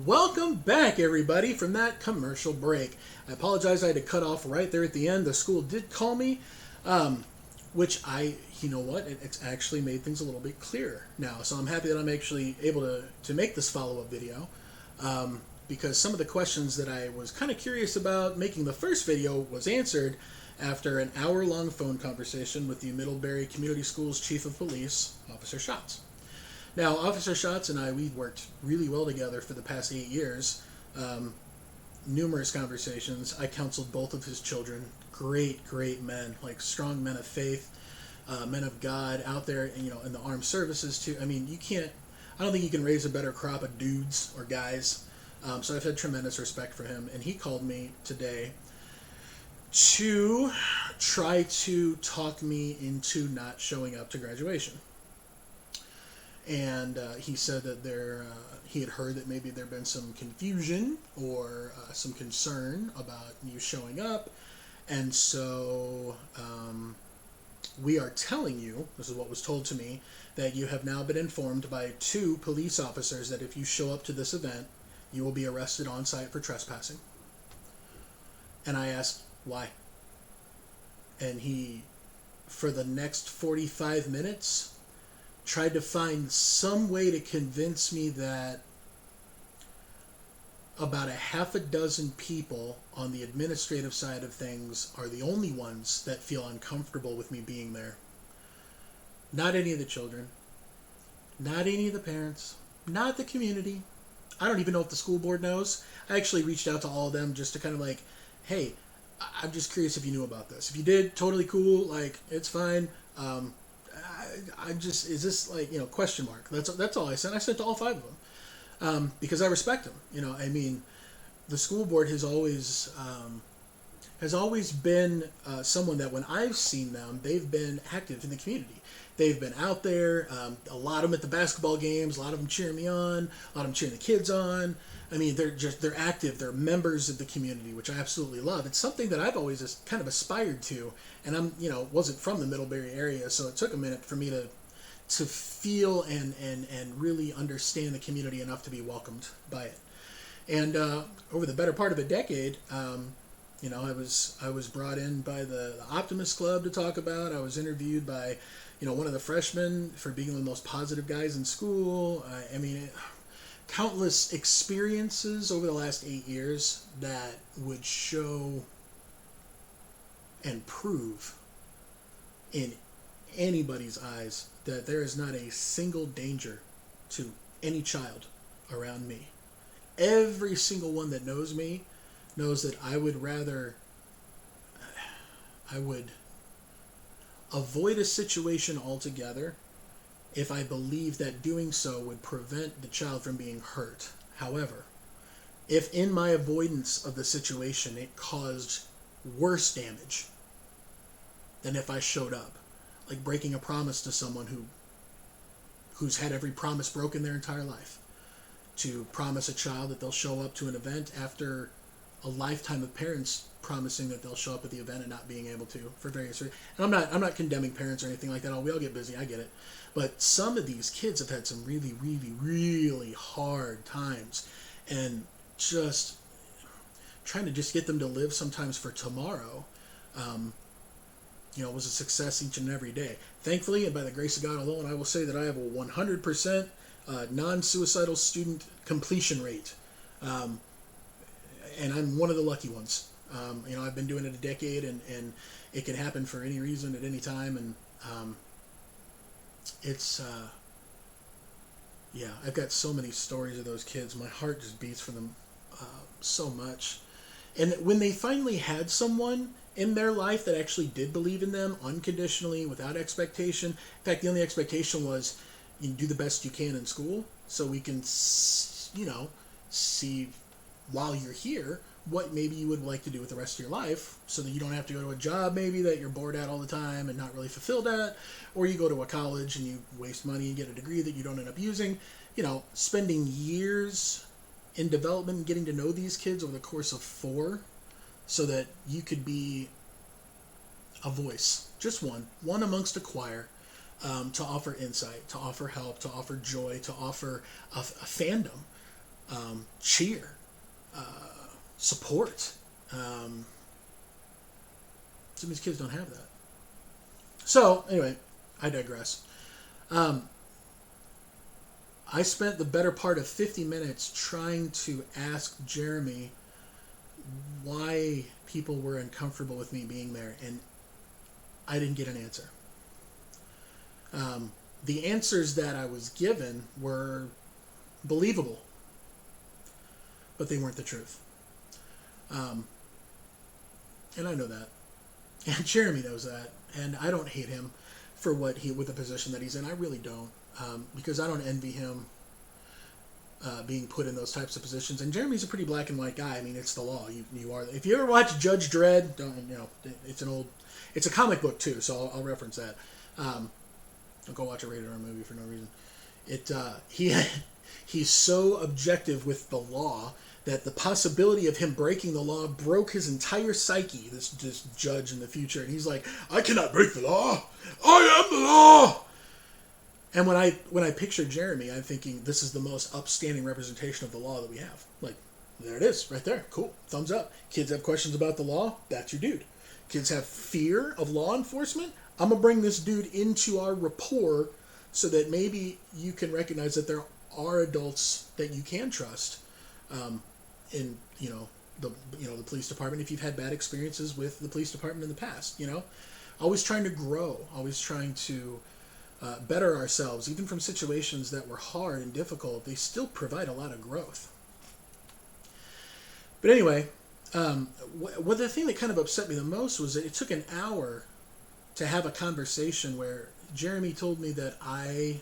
Welcome back, everybody, from that commercial break. I apologize, I had to cut off right there at the end. The school did call me, which you know what, it's actually made things a little bit clearer now. So I'm happy that I'm actually able to make this follow-up video, because some of the questions that I was kind of curious about making the first video was answered after an hour-long phone conversation with the Middlebury Community Schools Chief of Police, Officer Schatz. Now, Officer Schatz and I, we've worked really well together for the past 8 years. Numerous conversations. I counseled both of his children. Great, great men, like strong men of faith, men of God out there, in the armed services too. I mean, I don't think you can raise a better crop of dudes or guys. So I've had tremendous respect for him. And he called me today to try to talk me into not showing up to graduation. And he said that he had heard that maybe there had been some confusion or some concern about you showing up. And so we are telling you, this is what was told to me, that you have now been informed by 2 police officers that if you show up to this event, you will be arrested on site for trespassing. And I asked, why? And he, for the next 45 minutes, tried to find some way to convince me that about a half a dozen people on the administrative side of things are the only ones that feel uncomfortable with me being there. Not any of the children, not any of the parents, not the community. I don't even know if the school board knows. I actually reached out to all of them just to kind of like, hey, I'm just curious if you knew about this. If you did, totally cool, like, it's fine. Is this like, question mark? That's all I sent. I sent to all 5 of them, because I respect them. I mean, the school board has always been someone that when I've seen them, they've been active in the community. They've been out there, a lot of them at the basketball games, a lot of them cheering me on, a lot of them cheering the kids on. I mean, they're active. They're members of the community, which I absolutely love. It's something that I've always just kind of aspired to, and I'm, wasn't from the Middlebury area, so it took a minute for me to feel and really understand the community enough to be welcomed by it. And over the better part of a decade, I was brought in by the Optimist Club to talk about. I was interviewed by, one of the freshmen for being one of the most positive guys in school. Countless experiences over the last 8 years that would show and prove in anybody's eyes that there is not a single danger to any child around me. Every single one that knows me knows that I would avoid a situation altogether if I believe that doing so would prevent the child from being hurt. However, if in my avoidance of the situation it caused worse damage than if I showed up, like breaking a promise to someone who's had every promise broken their entire life, to promise a child that they'll show up to an event after a lifetime of parents promising that they'll show up at the event and not being able to for various reasons. And I'm not condemning parents or anything like that. We all get busy. I get it. But some of these kids have had some really, really, really hard times, and just trying to just get them to live sometimes for tomorrow, was a success each and every day. Thankfully, and by the grace of God alone, I will say that I have a 100% non-suicidal student completion rate. And I'm one of the lucky ones. I've been doing it a decade, and it can happen for any reason at any time. And I've got so many stories of those kids. My heart just beats for them so much. And when they finally had someone in their life that actually did believe in them unconditionally, without expectation. In fact, the only expectation was you do the best you can in school, so we can, see while you're here what maybe you would like to do with the rest of your life, so that you don't have to go to a job maybe that you're bored at all the time and not really fulfilled at, or you go to a college and you waste money and get a degree that you don't end up using. Spending years in development and getting to know these kids over the course of 4, so that you could be a voice, just one amongst a choir, to offer insight, to offer help, to offer joy, to offer a fandom cheer, support. Some of these kids don't have that. So, anyway, I digress. I spent the better part of 50 minutes trying to ask Jeremy why people were uncomfortable with me being there, and I didn't get an answer. The answers that I was given were believable, but they weren't the truth. And I know that. And Jeremy knows that. And I don't hate him for with the position that he's in. I really don't. Because I don't envy him being put in those types of positions. And Jeremy's a pretty black and white guy. I mean, it's the law. You are. If you ever watch Judge Dredd, it's a comic book too, so I'll reference that. Don't go watch a rated R movie for no reason. He's so objective with the law that the possibility of him breaking the law broke his entire psyche, this judge in the future. And he's like, I cannot break the law. I am the law. And when I picture Jeremy, I'm thinking this is the most upstanding representation of the law that we have. Like, there it is, right there. Cool. Thumbs up. Kids have questions about the law. That's your dude. Kids have fear of law enforcement. I'm going to bring this dude into our rapport so that maybe you can recognize that there are adults that you can trust in the police department if you've had bad experiences with the police department in the past. Always trying to grow, always trying to better ourselves, even from situations that were hard and difficult. They still provide a lot of growth. But anyway, the thing that kind of upset me the most was that it took an hour to have a conversation where Jeremy told me that I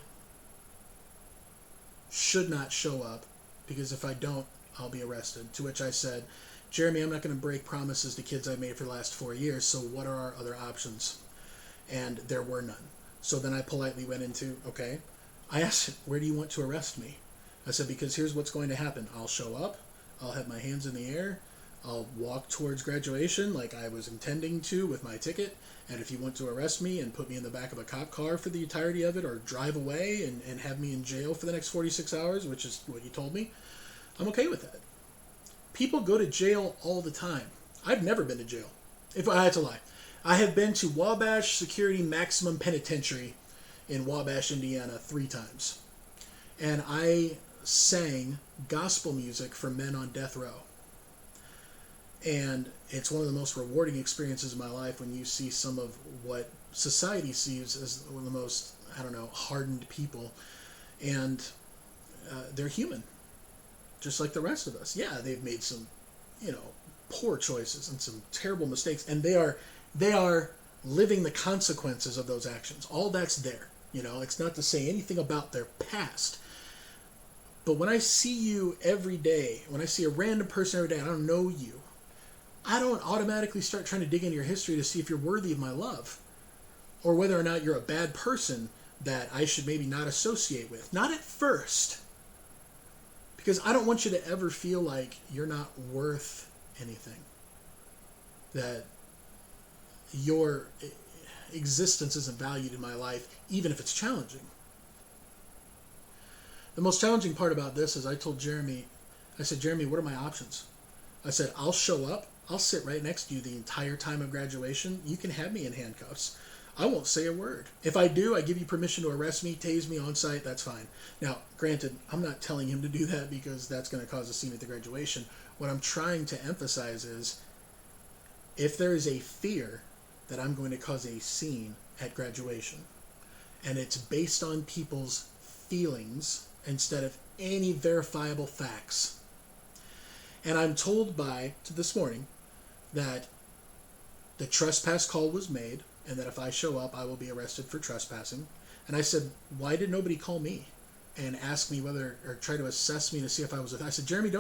should not show up because if I don't, I'll be arrested. To which I said, Jeremy, I'm not going to break promises to kids I made for the last 4 years, so what are our other options? And there were none. So then I politely went into, okay, I asked him, where do you want to arrest me? I said, because here's what's going to happen. I'll show up, I'll have my hands in the air, I'll walk towards graduation like I was intending to with my ticket, and if you want to arrest me and put me in the back of a cop car for the entirety of it, or drive away and have me in jail for the next 46 hours, which is what you told me, I'm okay with that. People go to jail all the time. I've never been to jail. If I had to lie. I have been to Wabash Security Maximum Penitentiary in Wabash, Indiana 3 times. And I sang gospel music for men on death row. And it's one of the most rewarding experiences of my life when you see some of what society sees as one of the most, hardened people. And they're human, just like the rest of us. Yeah, they've made some, poor choices and some terrible mistakes. And they are living the consequences of those actions. All that's there. It's not to say anything about their past. But when I see you every day, when I see a random person every day, I don't know you, I don't automatically start trying to dig into your history to see if you're worthy of my love or whether or not you're a bad person that I should maybe not associate with. Not at first. Because I don't want you to ever feel like you're not worth anything. That your existence isn't valued in my life, even if it's challenging. The most challenging part about this is I told Jeremy, I said, Jeremy, what are my options? I said, I'll show up. I'll sit right next to you the entire time of graduation. You can have me in handcuffs. I won't say a word. If I do, I give you permission to arrest me, tase me on site, that's fine. Now, granted, I'm not telling him to do that because that's going to cause a scene at the graduation. What I'm trying to emphasize is if there is a fear that I'm going to cause a scene at graduation, and it's based on people's feelings instead of any verifiable facts. And I'm told this morning that the trespass call was made and that if I show up, I will be arrested for trespassing. And I said, why did nobody call me and ask me or try to assess me to see if I was I said, Jeremy,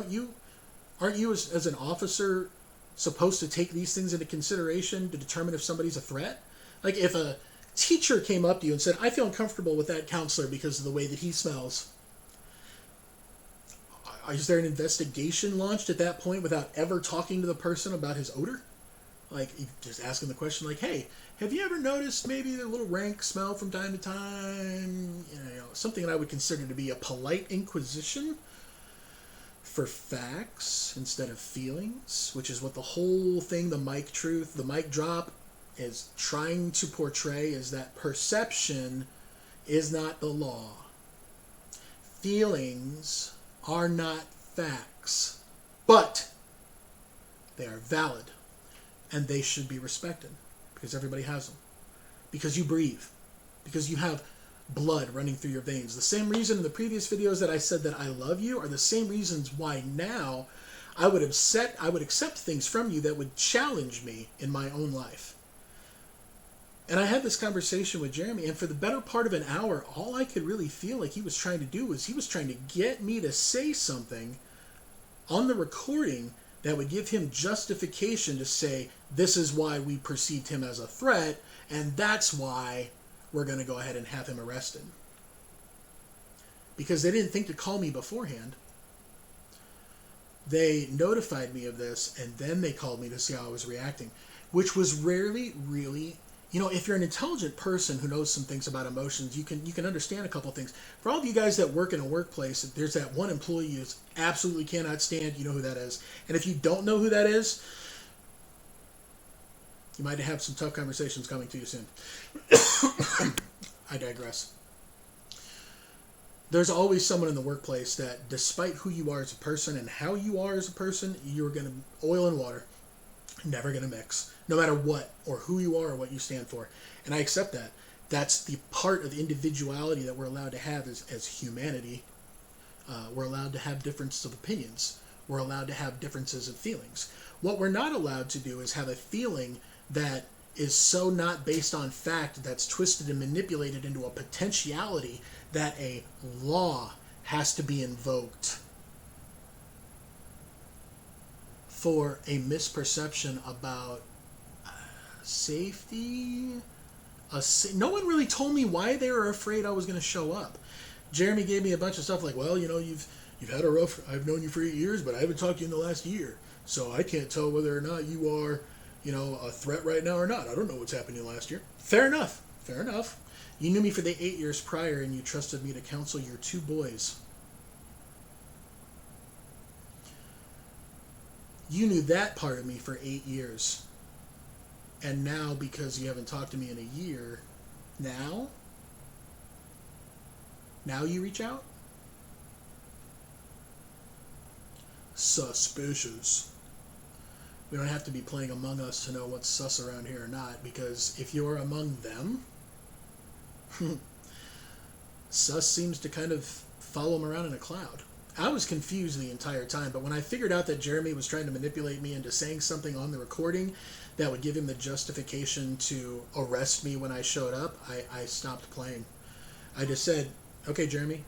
aren't you as an officer supposed to take these things into consideration to determine if somebody's a threat? Like if a teacher came up to you and said, I feel uncomfortable with that counselor because of the way that he smells. Is there an investigation launched at that point without ever talking to the person about his odor? Like, just asking the question like, hey, have you ever noticed maybe a little rank smell from time to time? Something that I would consider to be a polite inquisition. for facts instead of feelings, which is what the whole thing, the mic drop is trying to portray, is that perception is not the law. Feelings are not facts, but they are valid, and they should be respected because everybody has them. Because you breathe. Because you have blood running through your veins. The same reason in the previous videos that I said that I love you are the same reasons why now I would accept things from you that would challenge me in my own life. And I had this conversation with Jeremy, and for the better part of an hour, all I could really feel like he was trying to do was he was trying to get me to say something on the recording that would give him justification to say, this is why we perceived him as a threat, and that's why we're going to go ahead and have him arrested. Because they didn't think to call me beforehand. They notified me of this, and then they called me to see how I was reacting, which was rarely really... if you're an intelligent person who knows some things about emotions, you can understand a couple things. For all of you guys that work in a workplace, there's that one employee you absolutely cannot stand. You know who that is. And if you don't know who that is, you might have some tough conversations coming to you soon. I digress. There's always someone in the workplace that, despite who you are as a person and how you are as a person, you're going to oil and water. Never going to mix, no matter what or who you are or what you stand for. And I accept that. That's the part of individuality that we're allowed to have as humanity. We're allowed to have differences of opinions. We're allowed to have differences of feelings. What we're not allowed to do is have a feeling that is so not based on fact, that's twisted and manipulated into a potentiality that a law has to be invoked for a misperception about safety. No one really told me why they were afraid I was going to show up. Jeremy gave me a bunch of stuff like, well, you've had a rough... I've known you for 8 years, but I haven't talked to you in the last year. So I can't tell whether or not you are, a threat right now or not. I don't know what's happened to you last year. Fair enough. You knew me for the 8 years prior, and you trusted me to counsel your 2 boys. You knew that part of me for 8 years. And now, because you haven't talked to me in a year, now you reach out? Suspicious. We don't have to be playing Among Us to know what's sus around here or not, because if you're among them, sus seems to kind of follow them around in a cloud. I was confused the entire time, but when I figured out that Jeremy was trying to manipulate me into saying something on the recording that would give him the justification to arrest me when I showed up, I stopped playing. I just said, okay, Jeremy,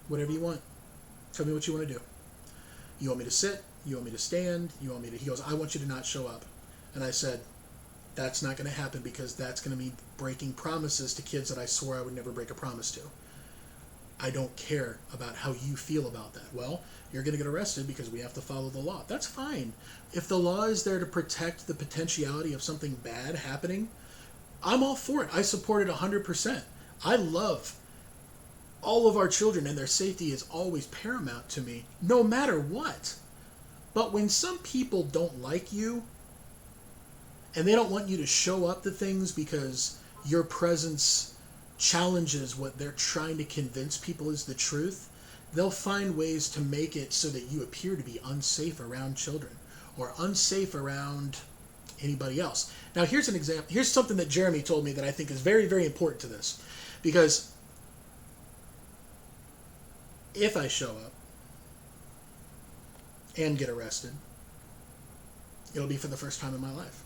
whatever you want. Tell me what you want to do. You want me to sit? You want me to stand? You want me to... He goes, I want you to not show up. And I said, that's not going to happen because that's going to mean breaking promises to kids that I swore I would never break a promise to. I don't care about how you feel about that. Well, you're going to get arrested because we have to follow the law. That's fine. If the law is there to protect the potentiality of something bad happening, I'm all for it. I support it 100%. I love all of our children, and their safety is always paramount to me, no matter what. But when some people don't like you, and they don't want you to show up to things because your presence challenges what they're trying to convince people is the truth, they'll find ways to make it so that you appear to be unsafe around children or unsafe around anybody else. Now, here's an example. Here's something that Jeremy told me that I think is very, very important to this. Because if I show up and get arrested, it'll be for the first time in my life.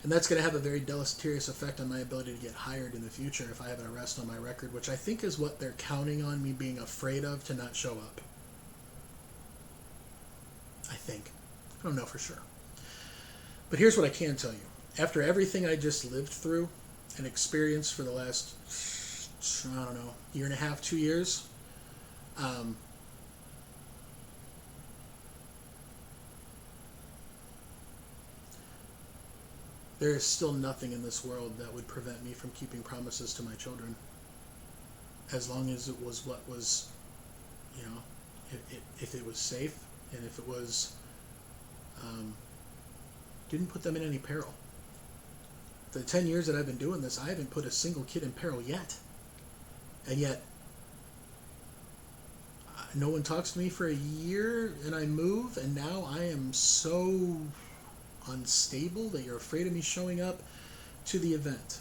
And that's going to have a very deleterious effect on my ability to get hired in the future if I have an arrest on my record, which I think is what they're counting on me being afraid of to not show up. I think. I don't know for sure. But here's what I can tell you. After everything I just lived through and experienced for the last, year and a half, 2 years, there is still nothing in this world that would prevent me from keeping promises to my children, as long as it was what was, you know, if it was safe, and if it was, didn't put them in any peril. The 10 years that I've been doing this, I haven't put a single kid in peril yet. And yet, no one talks to me for a year, and I move, and now I am so unstable that you're afraid of me showing up to the event.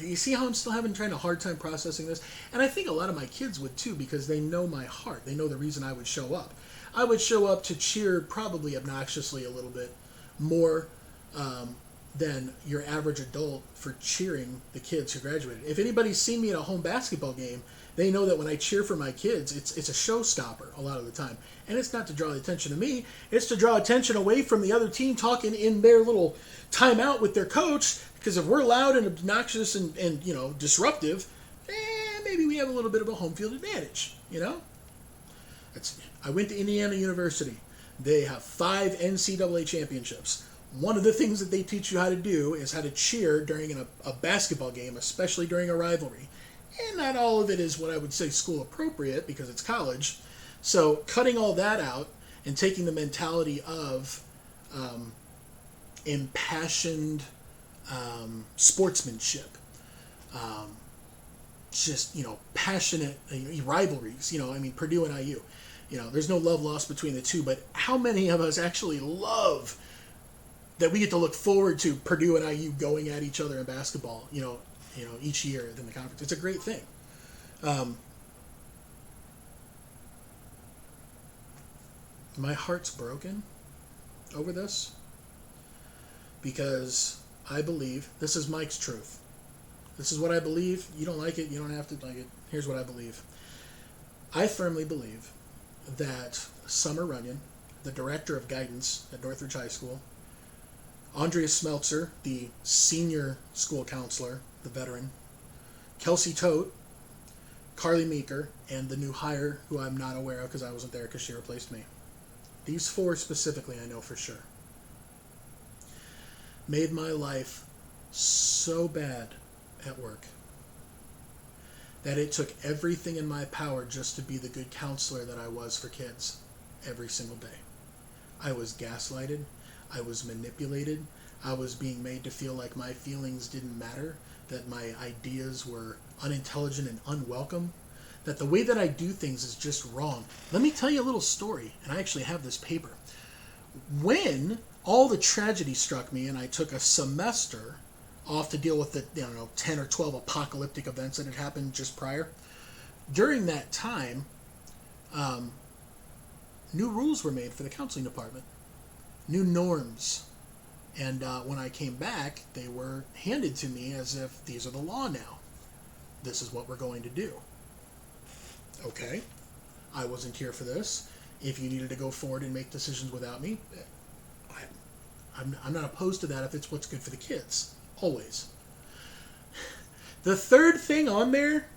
You see how I'm still having a hard time processing this? And I think a lot of my kids would too, because they know my heart. They know the reason I would show up. I would show up to cheer, probably obnoxiously a little bit more than your average adult, for cheering the kids who graduated. If anybody's seen me at a home basketball game, they know that when I cheer for my kids, it's a showstopper a lot of the time. And it's not to draw attention to me. It's to draw attention away from the other team talking in their little timeout with their coach. Because if we're loud and obnoxious and disruptive, maybe we have a little bit of a home field advantage, I went to Indiana University. They have 5 NCAA championships. One of the things that they teach you how to do is how to cheer during a basketball game, especially during a rivalry. And not all of it is what I would say school appropriate, because it's college. So cutting all that out and taking the mentality of impassioned sportsmanship, passionate rivalries. Purdue and IU. There's no love lost between the two, but how many of us actually love that we get to look forward to Purdue and IU going at each other in basketball, each year in the conference? It's a great thing. My heart's broken over this, because I believe, this is Mike's truth. This is what I believe. You don't like it, you don't have to like it. Here's what I believe. I firmly believe that Summer Runyon, the director of guidance at Northridge High School, Andrea Smeltzer, the senior school counselor, the veteran, Kelsey Tote, Carly Meeker, and the new hire, who I'm not aware of because I wasn't there because she replaced me. These 4 specifically I know for sure. Made my life so bad at work that it took everything in my power just to be the good counselor that I was for kids every single day. I was gaslighted. I was manipulated. I was being made to feel like my feelings didn't matter, that my ideas were unintelligent and unwelcome, that the way that I do things is just wrong. Let me tell you a little story, and I actually have this paper. When all the tragedy struck me and I took a semester off to deal with the 10 or 12 apocalyptic events that had happened just prior, during that time, new rules were made for the counseling department. New norms. And when I came back, they were handed to me as if these are the law now. This is what we're going to do. Okay, I wasn't here for this. If you needed to go forward and make decisions without me, I'm not opposed to that if it's what's good for the kids. Always. The third thing on there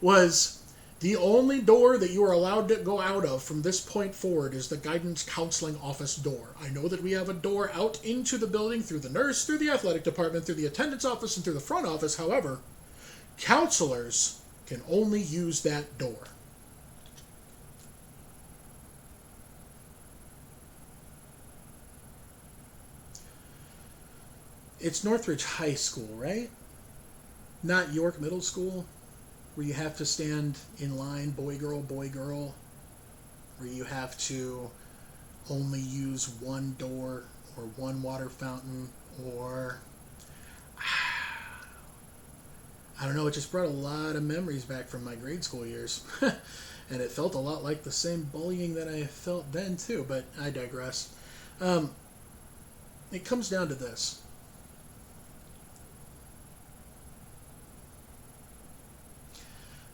was, the only door that you are allowed to go out of from this point forward is the guidance counseling office door. I know that we have a door out into the building through the nurse, through the athletic department, through the attendance office, and through the front office. However, counselors can only use that door. It's Northridge High School, right? Not York Middle School, where you have to stand in line, boy, girl, where you have to only use one door or one water fountain, or I don't know, it just brought a lot of memories back from my grade school years. And it felt a lot like the same bullying that I felt then too, but I digress. It comes down to this.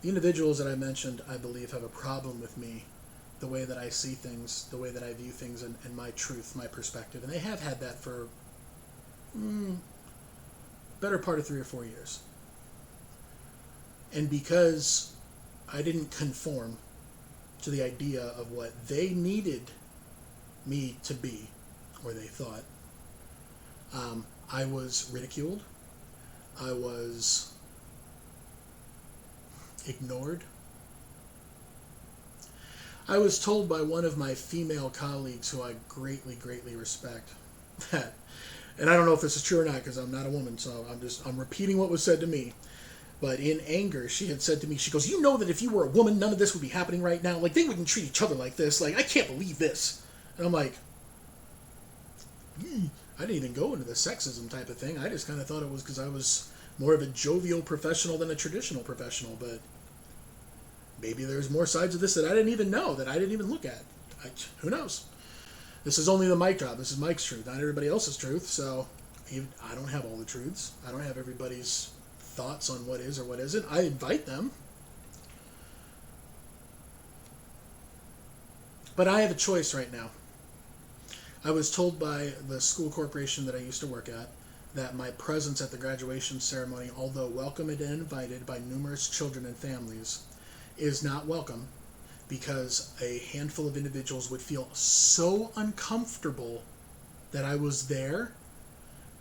The individuals that I mentioned, I believe, have a problem with me, the way that I see things, the way that I view things, and my truth, my perspective. And they have had that for better part of 3 or 4 years. And because I didn't conform to the idea of what they needed me to be, or they thought, I was ridiculed. I was ignored. I was told by one of my female colleagues, who I greatly, greatly respect, that, and I don't know if this is true or not because I'm not a woman, so I'm repeating what was said to me. But in anger, she had said to me, she goes, "You know that if you were a woman, none of this would be happening right now. Like, they wouldn't treat each other like this. Like, I can't believe this." And I'm like, I didn't even go into the sexism type of thing. I just kind of thought it was because I was more of a jovial professional than a traditional professional. But maybe there's more sides of this that I didn't even know, that I didn't even look at. Who knows? This is only the mic drop. This is Mike's truth, not everybody else's truth. So I don't have all the truths. I don't have everybody's thoughts on what is or what isn't. I invite them. But I have a choice right now. I was told by the school corporation that I used to work at that my presence at the graduation ceremony, although welcome and invited by numerous children and families, is not welcome because a handful of individuals would feel so uncomfortable that I was there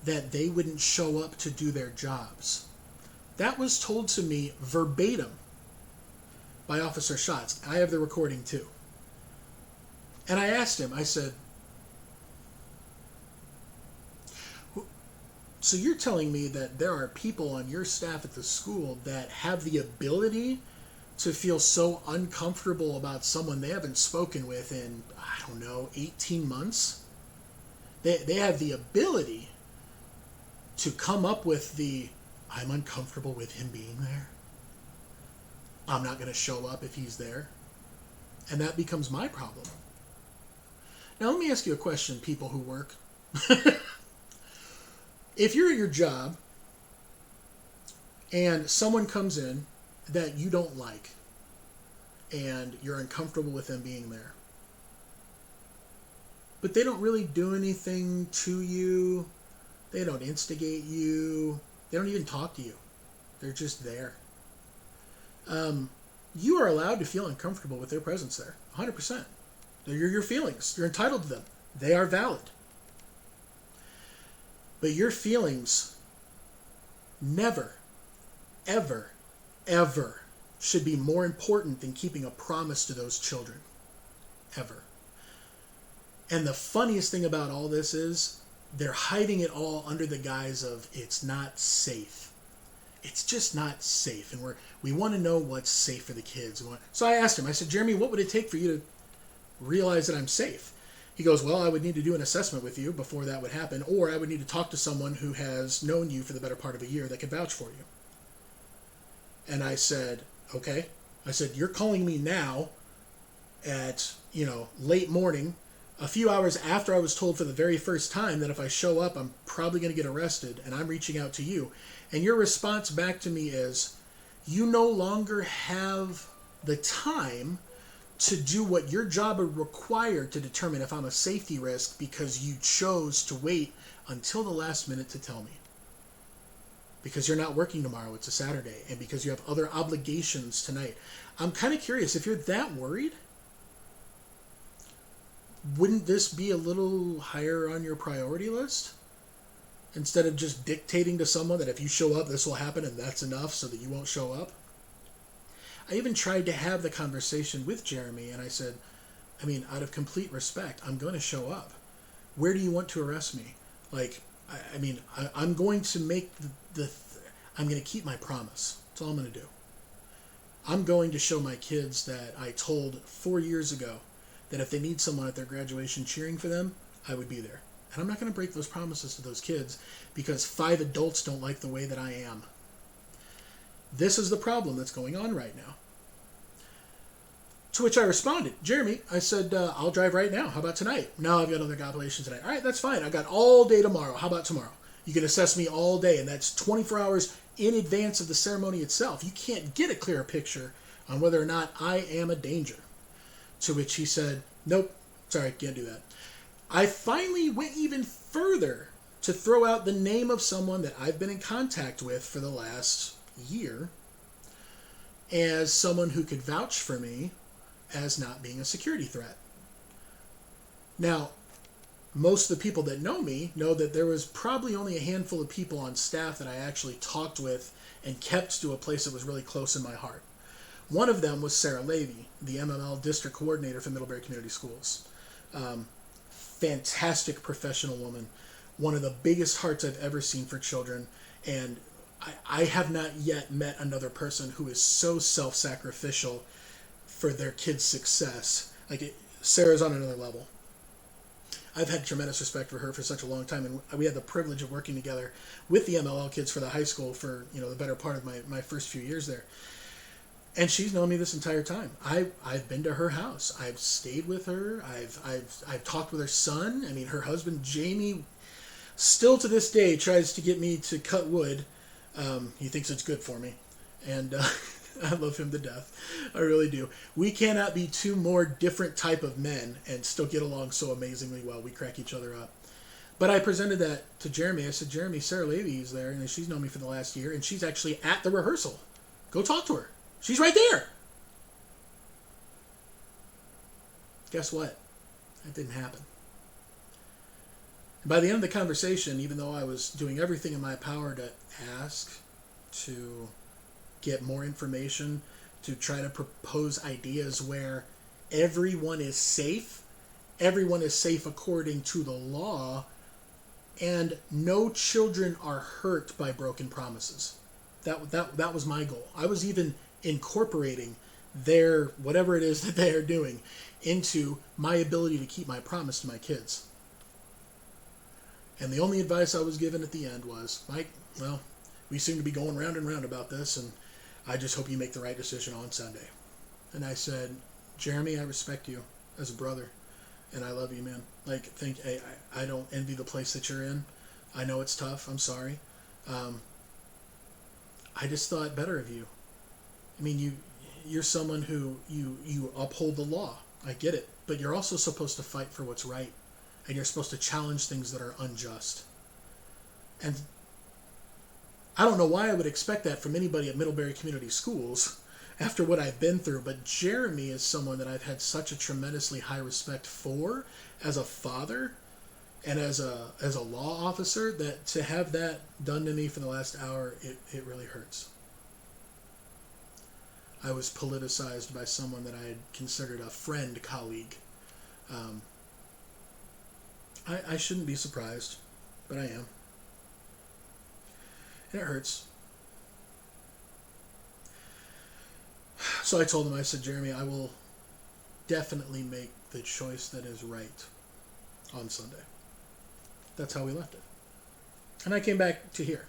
that they wouldn't show up to do their jobs. That was told to me verbatim by Officer Schatz. I have the recording too. And I asked him, I said, "So you're telling me that there are people on your staff at the school that have the ability to feel so uncomfortable about someone they haven't spoken with in, I don't know, 18 months? They have the ability to come up with the, I'm uncomfortable with him being there. I'm not going to show up if he's there. And that becomes my problem." Now let me ask you a question, people who work. If you're at your job and someone comes in that you don't like and you're uncomfortable with them being there, but they don't really do anything to you, they don't instigate you, they don't even talk to you, they're just there, you are allowed to feel uncomfortable with their presence there, 100%. They're your feelings. You're entitled to them. They are valid. But your feelings never, ever, ever should be more important than keeping a promise to those children. Ever. And the funniest thing about all this is they're hiding it all under the guise of it's not safe. It's just not safe. And we want to know what's safe for the kids. So I asked him, I said, "Jeremy, what would it take for you to realize that I'm safe?" He goes, "Well, I would need to do an assessment with you before that would happen, or I would need to talk to someone who has known you for the better part of a year that can vouch for you." And I said, "Okay." I said, "You're calling me now at, late morning, a few hours after I was told for the very first time that if I show up, I'm probably going to get arrested, and I'm reaching out to you. And your response back to me is, you no longer have the time to do what your job would require to determine if I'm a safety risk because you chose to wait until the last minute to tell me. Because you're not working tomorrow, it's a Saturday, and because you have other obligations tonight." I'm kind of curious, if you're that worried, wouldn't this be a little higher on your priority list? Instead of just dictating to someone that if you show up, this will happen and that's enough so that you won't show up? I even tried to have the conversation with Jeremy, and I said, out of complete respect, I'm going to show up. Where do you want to arrest me? I'm going to make I'm going to keep my promise. That's all I'm going to do. I'm going to show my kids that I told 4 years ago that if they need someone at their graduation cheering for them, I would be there. And I'm not going to break those promises to those kids because 5 adults don't like the way that I am. This is the problem that's going on right now. To which I responded, "Jeremy," I said, "I'll drive right now. How about tonight?" "No, I've got other obligations tonight." "All right, that's fine. I've got all day tomorrow. How about tomorrow? You can assess me all day, and that's 24 hours in advance of the ceremony itself. You can't get a clearer picture on whether or not I am a danger." To which he said, "Nope, sorry, can't do that." I finally went even further to throw out the name of someone that I've been in contact with for the last year as someone who could vouch for me as not being a security threat. Now, most of the people that know me know that there was probably only a handful of people on staff that I actually talked with and kept to a place that was really close in my heart. One of them was Sarah Levy, the MML district coordinator for Middlebury Community Schools. Fantastic professional woman, one of the biggest hearts I've ever seen for children, and I have not yet met another person who is so self-sacrificial for their kids' success. Sarah's on another level. I've had tremendous respect for her for such a long time, and we had the privilege of working together with the MLL kids for the high school for the better part of my first few years there. And she's known me this entire time. I've been to her house. I've stayed with her. I've talked with her son. I mean, her husband Jamie still to this day tries to get me to cut wood. He thinks it's good for me, and I love him to death. I really do. We cannot be two more different type of men and still get along so amazingly well. We crack each other up. But I presented that to Jeremy. I said, Jeremy, Sarah Levy is there, and she's known me for the last year, and she's actually at the rehearsal. Go talk to her. She's right there. Guess what? That didn't happen. And by the end of the conversation, even though I was doing everything in my power to ask, to get more information, to try to propose ideas where everyone is safe according to the law, and no children are hurt by broken promises. That was my goal. I was even incorporating their whatever it is that they are doing into my ability to keep my promise to my kids. And the only advice I was given at the end was, Mike, well, we seem to be going round and round about this, and I just hope you make the right decision on Sunday. And I said, Jeremy, I respect you as a brother, and I love you, man. I don't envy the place that you're in. I know it's tough. I'm sorry. I just thought better of you. I mean, you're someone who you uphold the law. I get it. But you're also supposed to fight for what's right. And you're supposed to challenge things that are unjust. And I don't know why I would expect that from anybody at Middlebury Community Schools after what I've been through, but Jeremy is someone that I've had such a tremendously high respect for as a father and as a law officer, that to have that done to me for the last hour, it really hurts. I was politicized by someone that I had considered a friend, colleague. I shouldn't be surprised, but I am. And it hurts. So I told him, I said, Jeremy, I will definitely make the choice that is right on Sunday. That's how we left it. And I came back to here.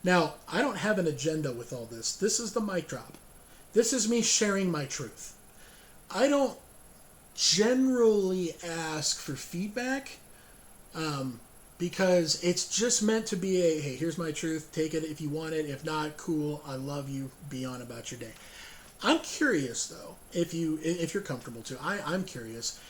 Now, I don't have an agenda with all this. This is the mic drop. This is me sharing my truth. I don't generally ask for feedback because it's just meant to be a, hey, here's my truth. Take it if you want it. If not, cool. I love you. Be on about your day. I'm curious, though, if you're comfortable to. I'm curious.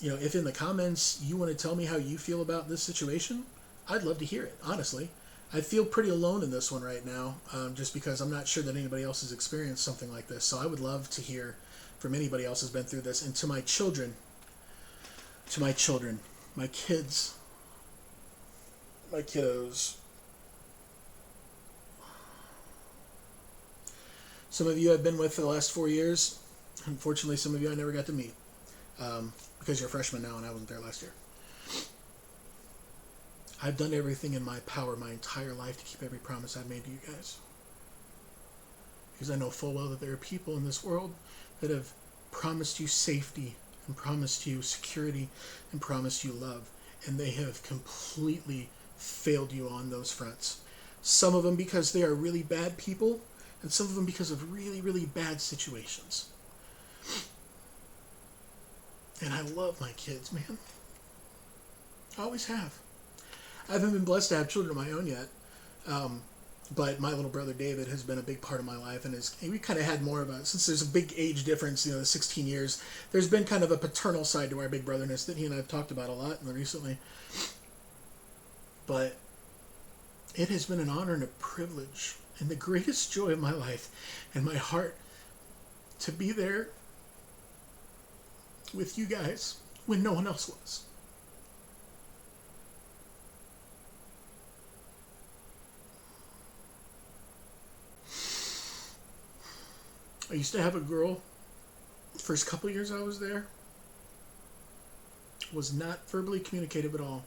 If in the comments you want to tell me how you feel about this situation, I'd love to hear it, honestly. I feel pretty alone in this one right now, just because I'm not sure that anybody else has experienced something like this. So I would love to hear from anybody else who's been through this. And to my children, my kids, my kiddos. Some of you I've been with for the last 4 years. Unfortunately, some of you I never got to meet because you're freshmen now and I wasn't there last year. I've done everything in my power my entire life to keep every promise I've made to you guys. Because I know full well that there are people in this world that have promised you safety and promised you security and promised you love. And they have completely failed you on those fronts. Some of them because they are really bad people, and some of them because of really, really bad situations. And I love my kids, man. I always have. I haven't been blessed to have children of my own yet, but my little brother David has been a big part of my life, and we kind of had more of a, since there's a big age difference, the 16 years, there's been kind of a paternal side to our big brotherness that he and I have talked about a lot recently. But it has been an honor and a privilege and the greatest joy of my life and my heart to be there with you guys when no one else was. I used to have a girl, first couple years I was there, was not verbally communicative at all.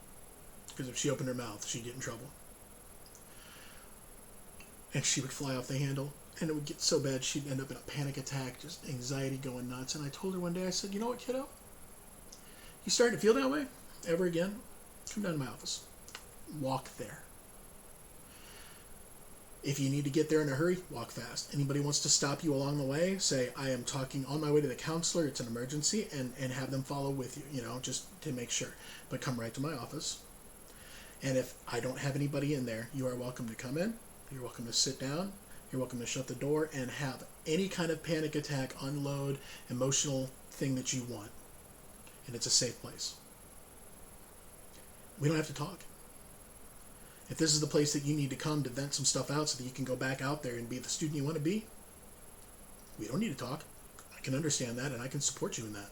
Because if she opened her mouth, she'd get in trouble. And she would fly off the handle. And it would get so bad she'd end up in a panic attack, just anxiety going nuts. And I told her one day, I said, you know what, kiddo? You starting to feel that way ever again? Come down to my office. Walk there. If you need to get there in a hurry, walk fast. Anybody wants to stop you along the way, say, I am talking on my way to the counselor, it's an emergency, and have them follow with you, just to make sure. But come right to my office. And if I don't have anybody in there, you are welcome to come in. You're welcome to sit down. You're welcome to shut the door and have any kind of panic attack, unload, emotional thing that you want. And it's a safe place. We don't have to talk. If this is the place that you need to come to vent some stuff out so that you can go back out there and be the student you want to be, we don't need to talk. I can understand that, and I can support you in that.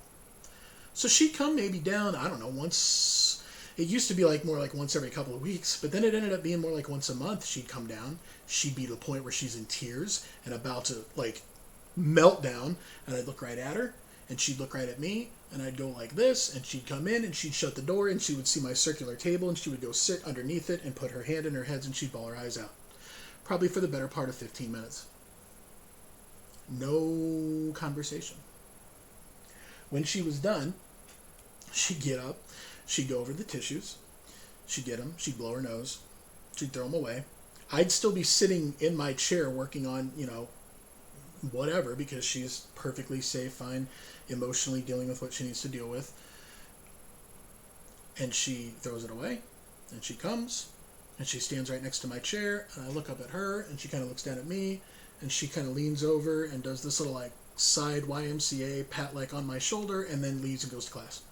So she'd come maybe down, I don't know, once. It used to be more like once every couple of weeks, but then it ended up being more like once a month. She'd come down. She'd be to the point where she's in tears and about to melt down, and I'd look right at her, and she'd look right at me, and I'd go like this, and she'd come in, and she'd shut the door, and she would see my circular table, and she would go sit underneath it and put her hand in her head, and she'd bawl her eyes out. Probably for the better part of 15 minutes. No conversation. When she was done, she'd get up, she'd go over the tissues, she'd get them, she'd blow her nose, she'd throw them away. I'd still be sitting in my chair working on, whatever, because she's perfectly safe, fine, emotionally dealing with what she needs to deal with. And she throws it away, and she comes, and she stands right next to my chair, and I look up at her, and she kind of looks down at me, and she kind of leans over and does this little side YMCA pat on my shoulder, and then leaves and goes to class.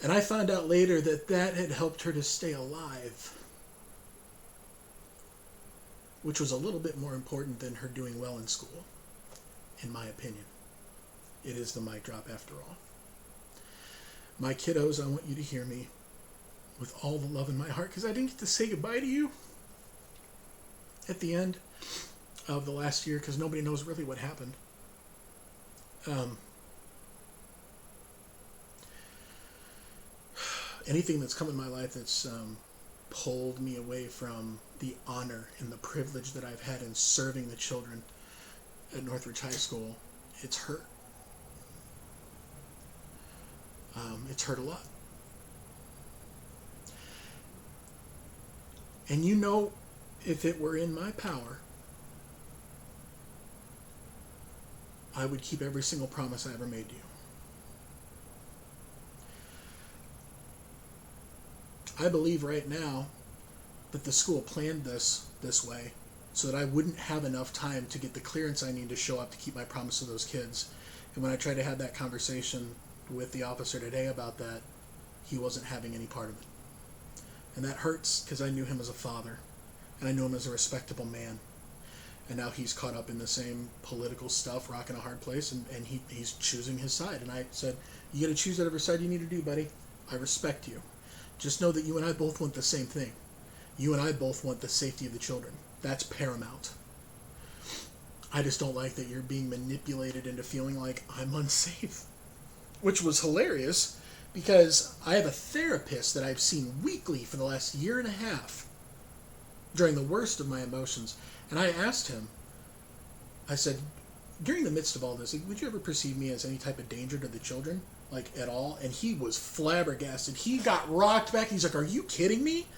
And I found out later that had helped her to stay alive, which was a little bit more important than her doing well in school, in my opinion. It is the mic drop after all. My kiddos, I want you to hear me with all the love in my heart, because I didn't get to say goodbye to you at the end of the last year, because nobody knows really what happened. Anything that's come in my life that's pulled me away from the honor and the privilege that I've had in serving the children at Northridge High School, it's hurt. It's hurt a lot. And if it were in my power, I would keep every single promise I ever made to you. I believe right now that the school planned this way so that I wouldn't have enough time to get the clearance I need to show up to keep my promise to those kids. And when I tried to have that conversation with the officer today about that, he wasn't having any part of it. And that hurts, because I knew him as a father, and I knew him as a respectable man. And now he's caught up in the same political stuff, rocking a hard place, and he's choosing his side. And I said, you got to choose whatever side you need to do, buddy. I respect you. Just know that you and I both want the same thing. You and I both want the safety of the children. That's paramount. I just don't like that you're being manipulated into feeling like I'm unsafe. Which was hilarious, because I have a therapist that I've seen weekly for the last year and a half during the worst of my emotions. And I asked him, I said, during the midst of all this, would you ever perceive me as any type of danger to the children? At all? And he was flabbergasted. He got rocked back. He's like, are you kidding me?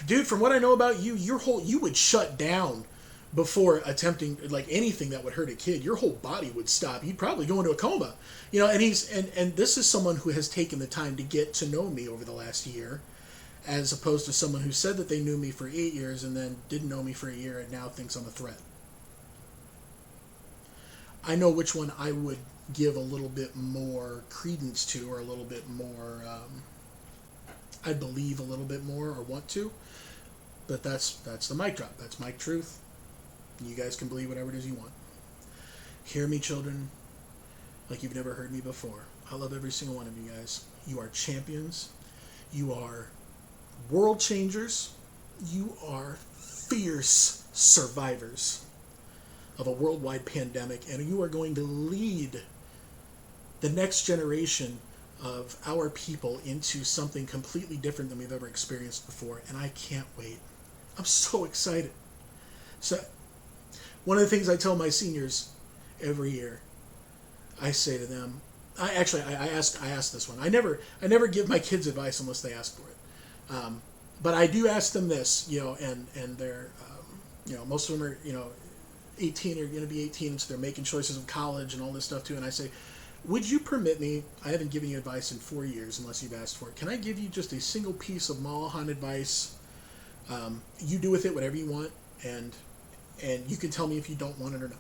Dude, from what I know about you, you would shut down before attempting anything that would hurt a kid. Your whole body would stop. You'd probably go into a coma. And and this is someone who has taken the time to get to know me over the last year, as opposed to someone who said that they knew me for 8 years and then didn't know me for a year and now thinks I'm a threat. I know which one I would give a little bit more credence to, or a little bit more, I believe a little bit more, or want to. But that's the mic drop. That's mic truth. You guys can believe whatever it is you want. Hear me, children. like you've never heard me before. I love every single one of you guys. You are champions. You are world changers. You are fierce survivors of a worldwide pandemic, and you are going to lead the next generation of our people into something completely different than we've ever experienced before, and I can't wait. I'm so excited. So, one of the things I tell my seniors every year, I say to them, I ask this one. I never give my kids advice unless they ask for it. But I do ask them this, and they're, most of them are, 18 are going to be 18, so they're making choices of college and all this stuff too. And I say, would you permit me, I haven't given you advice in 4 years unless you've asked for it. Can I give you just a single piece of Malahan advice? You do with it whatever you want, and you can tell me if you don't want it or not.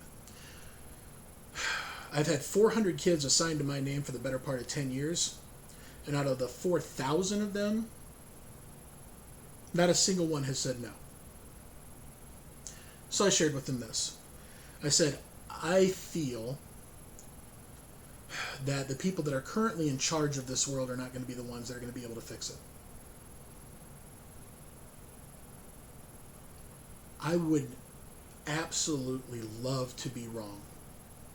I've had 400 kids assigned to my name for the better part of 10 years, and out of the 4,000 of them, not a single one has said no. So I shared with them this. I said, I feel that the people that are currently in charge of this world are not going to be the ones that are going to be able to fix it. I would absolutely love to be wrong.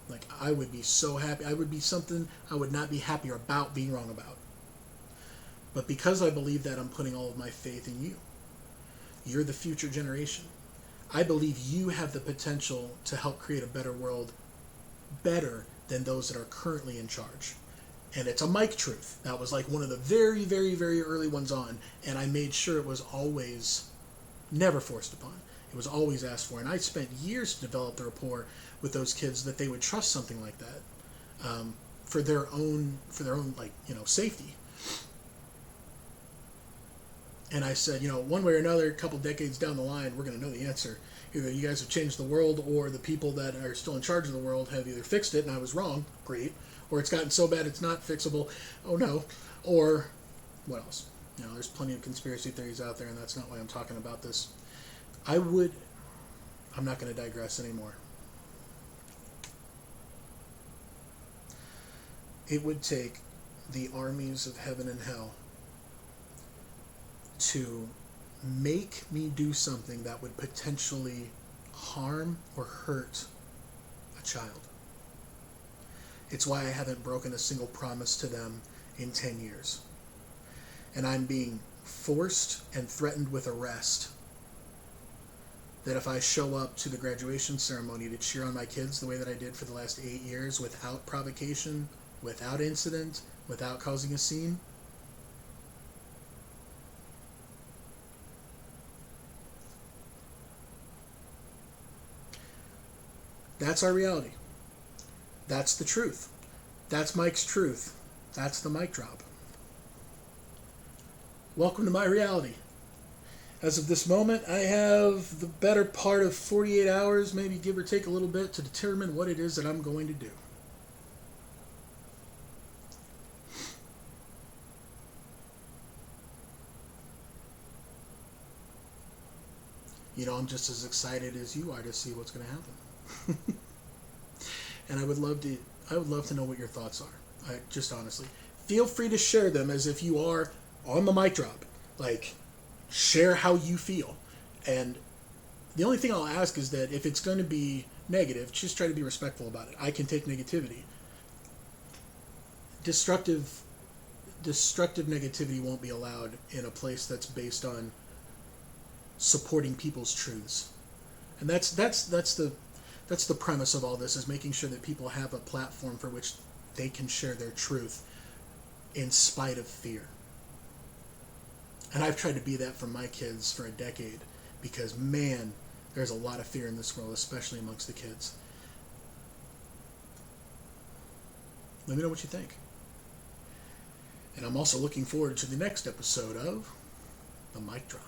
Like, I would be so happy. I would be something I would not be happy about being wrong about. But because I believe that, I'm putting all of my faith in you. You're the future generation. I believe you have the potential to help create a better world, better than those that are currently in charge. And it's a mic truth. That was like one of the very, very, very early ones on, and I made sure it was always never forced upon. It was always asked for, and I spent years to develop the rapport with those kids that they would trust something like that for their own safety. And I said, one way or another, a couple decades down the line, we're going to know the answer. Either you guys have changed the world, or the people that are still in charge of the world have either fixed it, and I was wrong, great, or it's gotten so bad it's not fixable, oh no, or what else? There's plenty of conspiracy theories out there, and that's not why I'm talking about this. I'm not going to digress anymore. It would take the armies of heaven and hell to make me do something that would potentially harm or hurt a child. It's why I haven't broken a single promise to them in 10 years. And I'm being forced and threatened with arrest that if I show up to the graduation ceremony to cheer on my kids the way that I did for the last 8 years, without provocation, without incident, without causing a scene, that's our reality. That's the truth. That's Mike's truth. That's the mic drop. Welcome to my reality. As of this moment, I have the better part of 48 hours, maybe give or take a little bit, to determine what it is that I'm going to do. I'm just as excited as you are to see what's going to happen. And I would love to know what your thoughts are. Just honestly, feel free to share them as if you are on the mic drop. Like, share how you feel. And the only thing I'll ask is that if it's going to be negative, just try to be respectful about it. I can take negativity. Destructive negativity won't be allowed in a place that's based on supporting people's truths. And that's the premise of all this, is making sure that people have a platform for which they can share their truth in spite of fear. And I've tried to be that for my kids for a decade, because man, there's a lot of fear in this world, especially amongst the kids. Let me know what you think. And I'm also looking forward to the next episode of The Mic Drop.